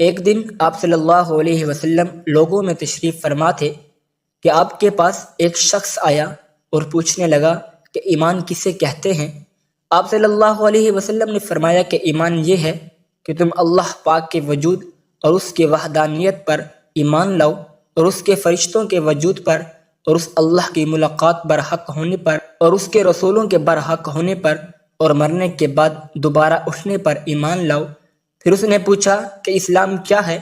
ایک دن آپ صلی اللہ علیہ وسلم لوگوں میں تشریف فرما تھے کہ آپ کے پاس ایک شخص آیا اور پوچھنے لگا کہ ایمان کسے کہتے ہیں؟ آپ صلی اللہ علیہ وسلم نے فرمایا کہ ایمان یہ ہے کہ تم اللہ پاک کے وجود اور اس کے وحدانیت پر ایمان لاؤ، اور اس کے فرشتوں کے وجود پر، اور اس اللہ کی ملاقات برحق ہونے پر، اور اس کے رسولوں کے برحق ہونے پر، اور مرنے کے بعد دوبارہ اٹھنے پر ایمان لاؤ۔ پھر اس نے پوچھا کہ اسلام کیا ہے؟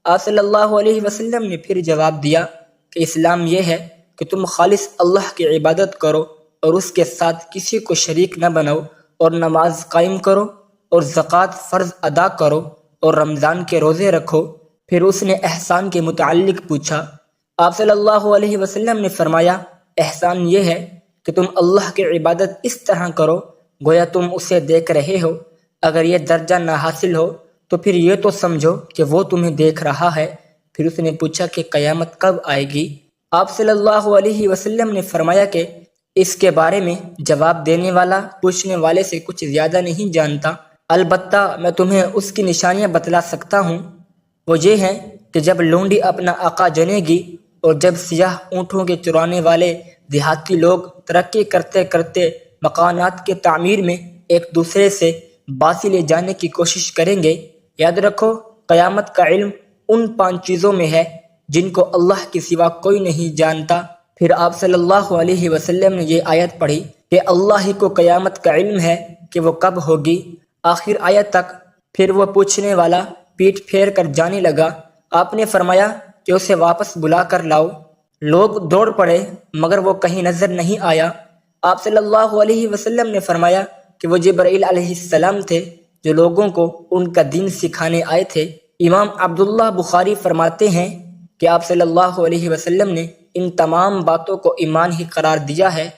آپ صلی اللہ علیہ وسلم نے پھر جواب دیا کہ اسلام یہ ہے کہ تم خالص اللہ کی عبادت کرو اور اس کے ساتھ کسی کو شریک نہ بناؤ، اور نماز قائم کرو، اور زکوٰۃ فرض ادا کرو، اور رمضان کے روزے رکھو۔ پھر اس نے احسان کے متعلق پوچھا۔ آپ صلی اللہ علیہ وسلم نے فرمایا، احسان یہ ہے کہ تم اللہ کی عبادت اس طرح کرو گویا تم اسے دیکھ رہے ہو۔ اگر یہ درجہ نہ حاصل ہو تو پھر یہ تو سمجھو کہ وہ تمہیں دیکھ رہا ہے۔ پھر اس نے پوچھا کہ قیامت کب آئے گی؟ آپ صلی اللہ علیہ وسلم نے فرمایا کہ اس کے بارے میں جواب دینے والا پوچھنے والے سے کچھ زیادہ نہیں جانتا، البتہ میں تمہیں اس کی نشانیاں بتلا سکتا ہوں۔ وہ یہ ہیں کہ جب لونڈی اپنا آقا جنے گی، اور جب سیاہ اونٹوں کے چرانے والے دیہاتی لوگ ترقی کرتے کرتے مکانات کے تعمیر میں ایک دوسرے سے باسی لے جانے کی کوشش کریں گے۔ یاد رکھو، قیامت کا علم ان 5 چیزوں میں ہے جن کو اللہ کے سوا کوئی نہیں جانتا۔ پھر آپ صلی اللہ علیہ وسلم نے یہ آیت پڑھی کہ اللہ ہی کو قیامت کا علم ہے کہ وہ کب ہوگی، آخر آیت تک۔ پھر وہ پوچھنے والا پیٹھ پھیر کر جانے لگا۔ آپ نے فرمایا کہ اسے واپس بلا کر لاؤ۔ لوگ دوڑ پڑے مگر وہ کہیں نظر نہیں آیا۔ آپ صلی اللہ علیہ وسلم نے فرمایا کہ وہ جبرائیل علیہ السلام تھے جو لوگوں کو ان کا دین سکھانے آئے تھے۔ امام عبداللہ بخاری فرماتے ہیں کہ آپ صلی اللہ علیہ وسلم نے ان تمام باتوں کو ایمان ہی قرار دیا ہے۔